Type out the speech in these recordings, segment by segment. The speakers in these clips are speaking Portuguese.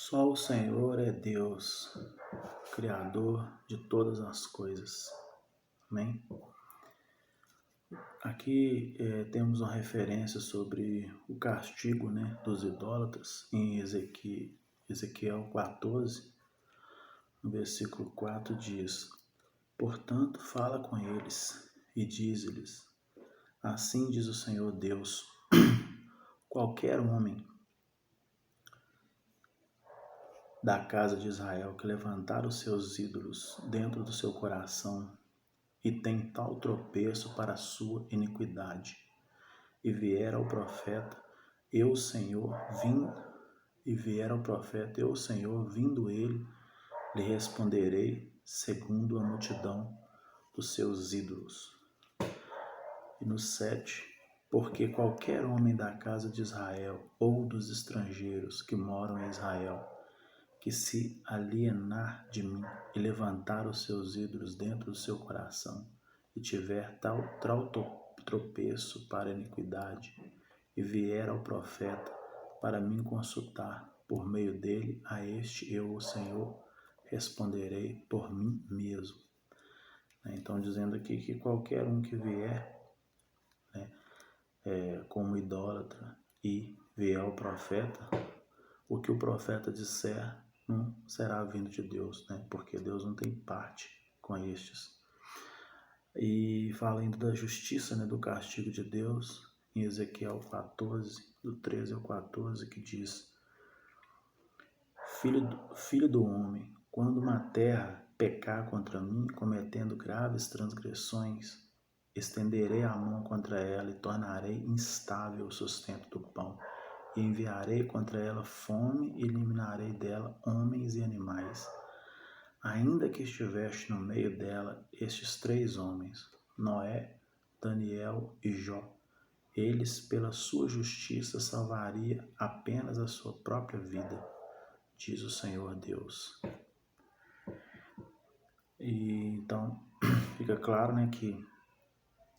Só o Senhor é Deus, Criador de todas as coisas. Amém? Aqui temos uma referência sobre o castigo, dos idólatras em Ezequiel 14, no versículo 4 diz: Portanto, fala com eles e dize-lhes: Assim diz o Senhor Deus, qualquer homem da casa de Israel que levantar os seus ídolos dentro do seu coração e tem tal tropeço para a sua iniquidade, e vier ao profeta, eu, Senhor, vindo ele, lhe responderei segundo a multidão dos seus ídolos. E no 7, porque qualquer homem da casa de Israel ou dos estrangeiros que moram em Israel, que se alienar de mim e levantar os seus ídolos dentro do seu coração, e tiver tal tropeço para a iniquidade, e vier ao profeta para me consultar por meio dele, a este eu, o Senhor, responderei por mim mesmo. Então, dizendo aqui que qualquer um que vier como idólatra e vier ao profeta, o que o profeta disser não será vindo de Deus, porque Deus não tem parte com estes. E fala ainda da justiça, do castigo de Deus, em Ezequiel 14, do 13 ao 14, que diz: Filho do homem, quando uma terra pecar contra mim, cometendo graves transgressões, estenderei a mão contra ela e tornarei instável o sustento do pão. E enviarei contra ela fome e eliminarei dela homens e animais. Ainda que estiveste no meio dela estes 3 homens, Noé, Daniel e Jó, eles pela sua justiça salvaria apenas a sua própria vida, diz o Senhor Deus. E então fica claro, que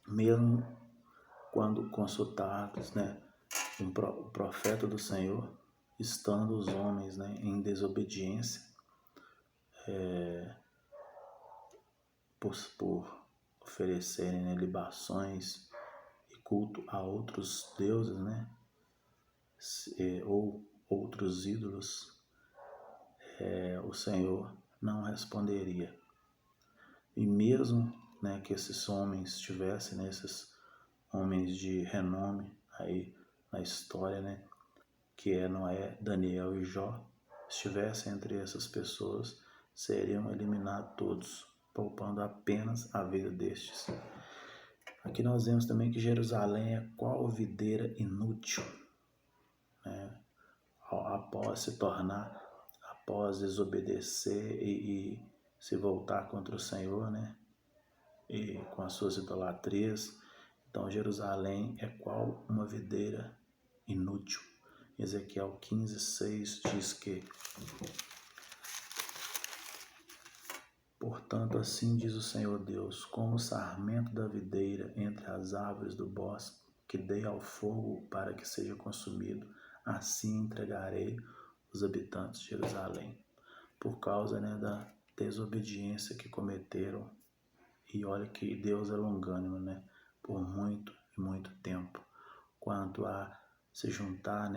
mesmo quando consultados, o profeta do Senhor, estando os homens em desobediência, por oferecerem libações e culto a outros deuses, ou outros ídolos, o Senhor não responderia. E mesmo que esses homens estivessem, esses homens de renome aí na história, que é Noé, Daniel e Jó, estivessem entre essas pessoas, seriam eliminados todos, poupando apenas a vida destes. Aqui nós vemos também que Jerusalém é qual videira inútil, após desobedecer e se voltar contra o Senhor, e com as suas idolatrias. Então Jerusalém é qual uma videira inútil. Ezequiel 15, 6 diz que: Portanto, assim diz o Senhor Deus, como o sarmento da videira entre as árvores do bosque, que dei ao fogo para que seja consumido, assim entregarei os habitantes de Jerusalém, por causa da desobediência que cometeram. E olha que Deus é longânimo, por muito e muito tempo, quanto a se juntar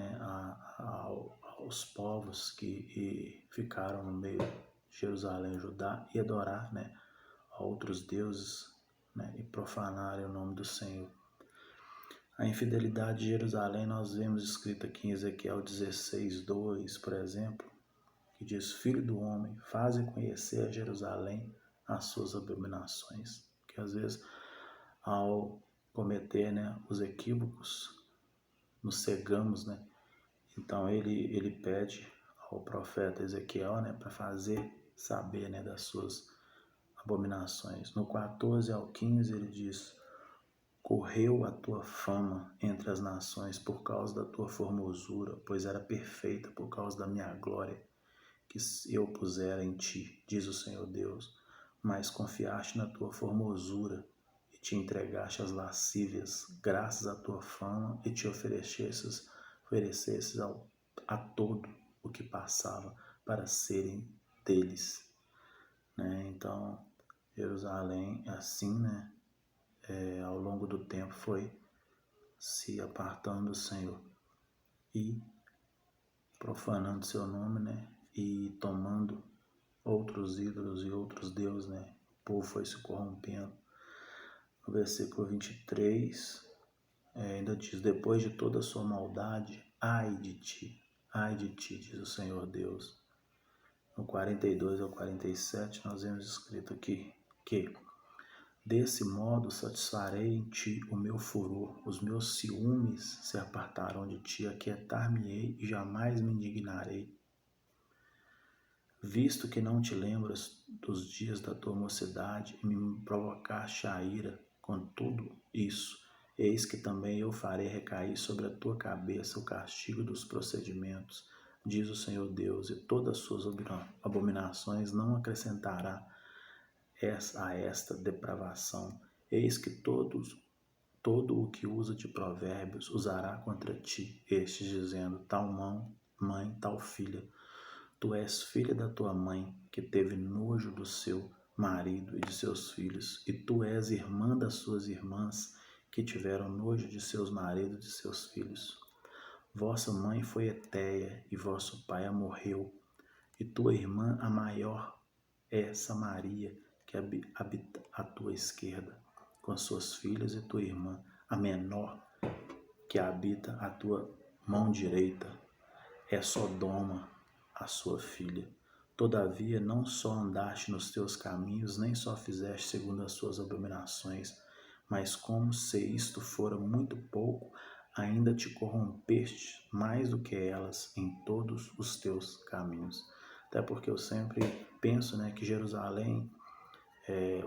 aos povos que ficaram no meio de Jerusalém, Judá, e adorar a outros deuses, e profanarem o nome do Senhor. A infidelidade de Jerusalém nós vemos escrito aqui em Ezequiel 16, 2, por exemplo, que diz: Filho do homem, faze conhecer a Jerusalém as suas abominações. Que às vezes, ao cometer os equívocos, nos cegamos, Então ele pede ao profeta Ezequiel, para fazer saber, das suas abominações. No 14 ao 15 ele diz: Correu a tua fama entre as nações por causa da tua formosura, pois era perfeita por causa da minha glória que eu pusera em ti, diz o Senhor Deus. Mas confiaste na tua formosura e te entregaste às lascívias, graças à tua fama, e te oferecesses a todo o que passava para serem deles, né? Então, Jerusalém, assim, né, ao longo do tempo foi se apartando do Senhor e profanando seu nome, né, e tomando outros ídolos e outros deuses, né? O povo foi se corrompendo. No versículo 23, ainda diz: depois de toda a sua maldade, ai de ti, diz o Senhor Deus. No 42 ao 47, nós vemos escrito aqui que desse modo satisfarei em ti o meu furor, os meus ciúmes se apartarão de ti, aquietar-me-ei e jamais me indignarei. Visto que não te lembras dos dias da tua mocidade e me provocaste a ira com tudo isso, eis que também eu farei recair sobre a tua cabeça o castigo dos procedimentos, diz o Senhor Deus, e todas as suas abominações não acrescentará a esta depravação. Eis que todo o que usa de provérbios usará contra ti, estes dizendo, tal mãe, tal filha. Tu és filha da tua mãe, que teve nojo do seu marido e de seus filhos, e tu és irmã das suas irmãs, que tiveram nojo de seus maridos e de seus filhos. Vossa mãe foi Etéia, e vosso pai amorreu, e tua irmã, a maior, é Samaria, que habita à tua esquerda, com suas filhas, e tua irmã, a menor, que habita à tua mão direita, é Sodoma, a sua filha. Todavia não só andaste nos teus caminhos, nem só fizeste segundo as suas abominações, mas como se isto fora muito pouco, ainda te corrompeste mais do que elas em todos os teus caminhos. Até porque eu sempre penso, né, que Jerusalém,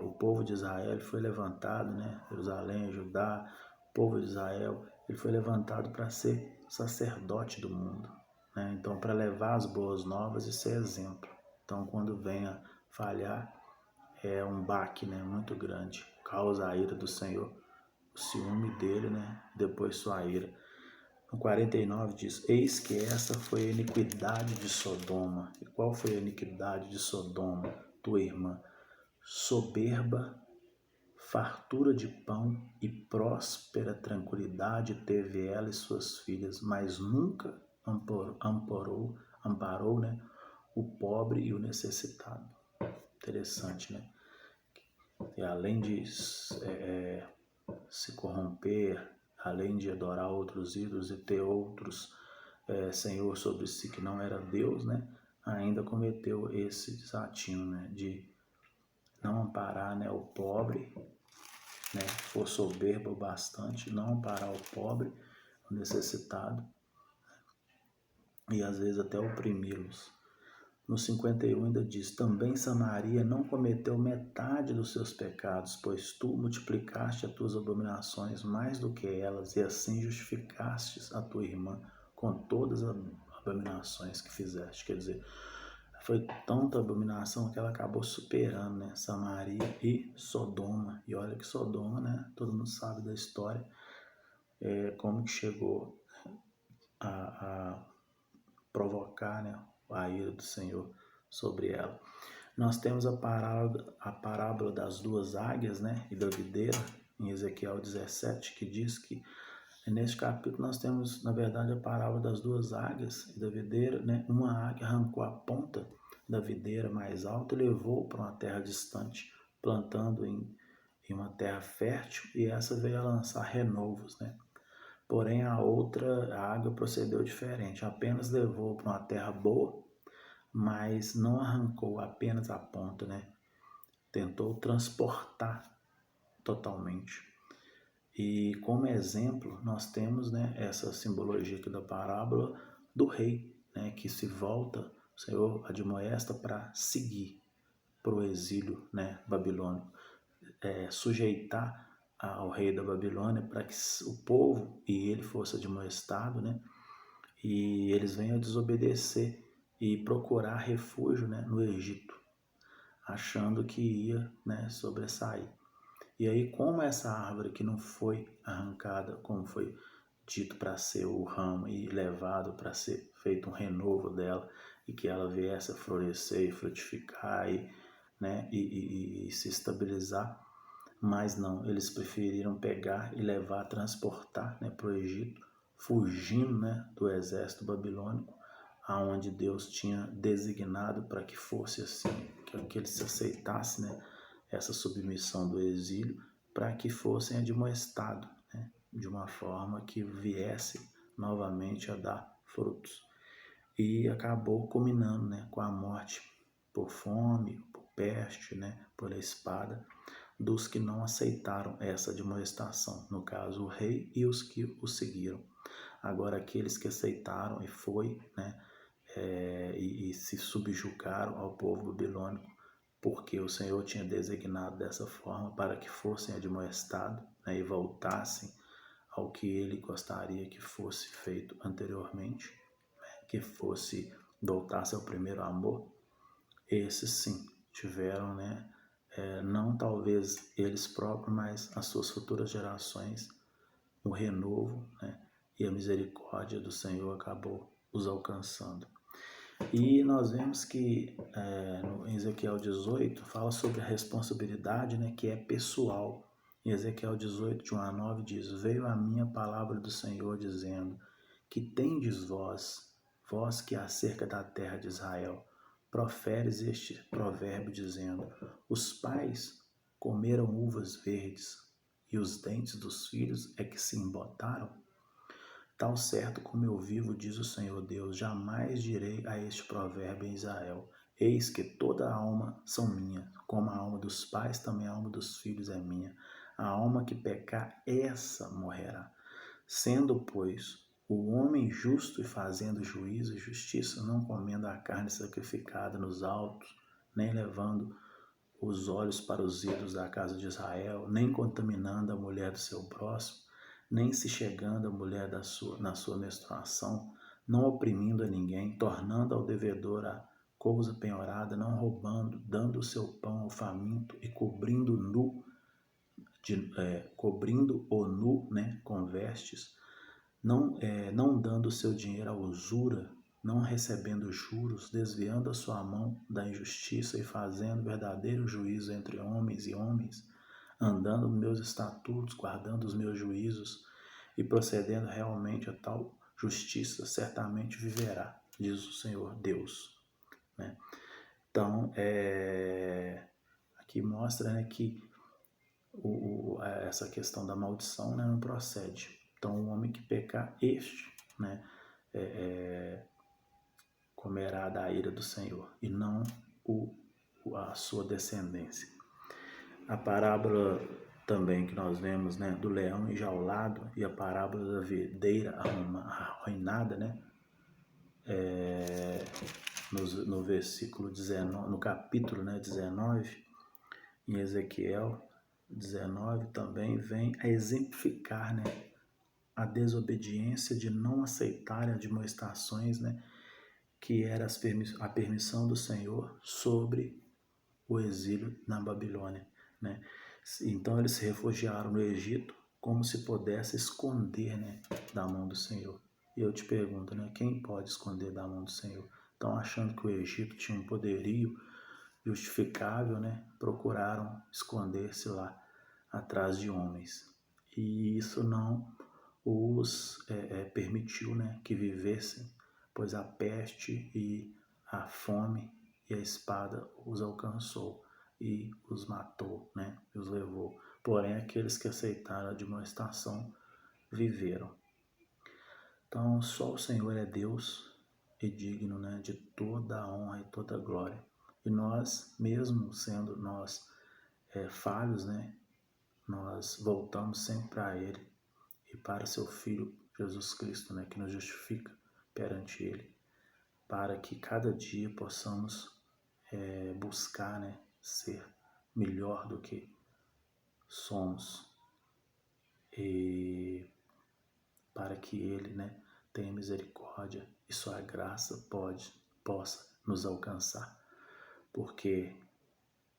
o povo de Israel foi levantado, né, Jerusalém, Judá, o povo de Israel, ele foi levantado para ser sacerdote do mundo, né? Então, para levar as boas novas e ser exemplo. Então, quando vem a falhar, é um baque, né, muito grande, causa a ira do Senhor, o ciúme dele, né, depois sua ira. No 49 diz, eis que essa foi a iniquidade de Sodoma. E qual foi a iniquidade de Sodoma, tua irmã? Soberba, fartura de pão e próspera tranquilidade teve ela e suas filhas, mas nunca amparou, né, o pobre e o necessitado. Interessante, né? E além de se corromper, além de adorar outros ídolos e ter outros senhor sobre si que não era Deus, né? Ainda cometeu esse desatino, né? De não amparar, né, o pobre, né? For soberbo bastante, não amparar o pobre, o necessitado e às vezes até oprimi-los. No 51 ainda diz, também Samaria não cometeu metade dos seus pecados, pois tu multiplicaste as tuas abominações mais do que elas, e assim justificastes a tua irmã com todas as abominações que fizeste. Quer dizer, foi tanta abominação que ela acabou superando, né, Samaria e Sodoma. E olha que Sodoma, né, todo mundo sabe da história, como que chegou a provocar, né, a ira do Senhor sobre ela. Nós temos a parábola das duas águias, né, e da videira, em Ezequiel 17, que diz que neste capítulo nós temos, na verdade, a parábola das duas águias e da videira, né? Uma águia arrancou a ponta da videira mais alta e levou para uma terra distante, plantando em uma terra fértil, e essa veio a lançar renovos, né? Porém, a águia procedeu diferente, apenas levou para uma terra boa, mas não arrancou apenas a ponta, né? Tentou transportar totalmente. E como exemplo, nós temos, né, essa simbologia aqui da parábola do rei, né, que se volta, o Senhor admoesta para seguir para o exílio, né, babilônico, sujeitar ao rei da Babilônia para que o povo e ele fosse admoestado, né, e eles venham a desobedecer e procurar refúgio, né, no Egito, achando que ia, né, sobressair. E aí, como essa árvore que não foi arrancada, como foi dito para ser o ramo e levado para ser feito um renovo dela e que ela viesse a florescer e frutificar e se estabilizar. Mas não, eles preferiram pegar e levar, transportar, né, para o Egito, fugindo, né, do exército babilônico, aonde Deus tinha designado para que fosse assim, que eles aceitassem, né, essa submissão do exílio, para que fossem admoestados, né, de uma forma que viesse novamente a dar frutos. E acabou culminando, né, com a morte por fome, por peste, né, por espada, dos que não aceitaram essa admoestação, no caso o rei e os que o seguiram. Agora aqueles que aceitaram e se subjugaram ao povo babilônico, porque o Senhor tinha designado dessa forma para que fossem admoestados, né, e voltassem ao que ele gostaria que fosse feito anteriormente, né, que voltasse ao primeiro amor. Esses sim tiveram, né, não talvez eles próprios, mas as suas futuras gerações, o renovo, né, e a misericórdia do Senhor acabou os alcançando. E nós vemos que em Ezequiel 18 fala sobre a responsabilidade, né, que é pessoal. Em Ezequiel 18, de 1 a 9 diz: Veio a minha palavra do Senhor dizendo, que tendes vós que acerca da terra de Israel, proferes este provérbio dizendo, os pais comeram uvas verdes, e os dentes dos filhos é que se embotaram? Tão certo como eu vivo, diz o Senhor Deus, jamais direi a este provérbio em Israel, eis que toda a alma são minha, como a alma dos pais, também a alma dos filhos é minha. A alma que pecar, essa morrerá. Sendo, pois, o homem justo e fazendo juízo e justiça, não comendo a carne sacrificada nos altos, nem levando os olhos para os ídolos da casa de Israel, nem contaminando a mulher do seu próximo, nem se chegando à mulher na sua menstruação, não oprimindo a ninguém, tornando ao devedor a coisa penhorada, não roubando, dando o seu pão ao faminto e cobrindo o nu, né, com vestes, não dando o seu dinheiro à usura, não recebendo juros, desviando a sua mão da injustiça e fazendo verdadeiro juízo entre homens e homens, andando nos meus estatutos, guardando os meus juízos e procedendo realmente a tal justiça, certamente viverá, diz o Senhor Deus. Né? Então, aqui mostra, né, que essa questão da maldição, né, não procede. Então, o homem que pecar, este, né, comerá da ira do Senhor, e não a sua descendência. A parábola também que nós vemos, né, do leão enjaulado e a parábola da videira arruinada, né, no versículo 19, no capítulo, né, 19, em Ezequiel 19 também vem a exemplificar, né, a desobediência de não aceitar as admoestações, né, que era a permissão do Senhor sobre o exílio na Babilônia, né? Então eles se refugiaram no Egito como se pudesse esconder, né, da mão do Senhor. E eu te pergunto, né, quem pode esconder da mão do Senhor? Estão achando que o Egito tinha um poderio justificável, né? Procuraram esconder-se lá atrás de homens. E isso não os permitiu, né, que vivessem, pois a peste e a fome e a espada os alcançou e os matou, né, e os levou. Porém, aqueles que aceitaram a admoestação viveram. Então, só o Senhor é Deus e digno, né, de toda a honra e toda a glória. E nós, mesmo sendo nós falhos, né, nós voltamos sempre para Ele e para seu Filho Jesus Cristo, né, que nos justifica perante Ele, para que cada dia possamos buscar, né, ser melhor do que somos, e para que Ele, né, tenha misericórdia e sua graça possa nos alcançar, porque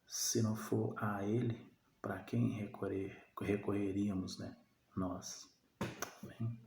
se não for a Ele, para quem recorreríamos, né, nós? Amém?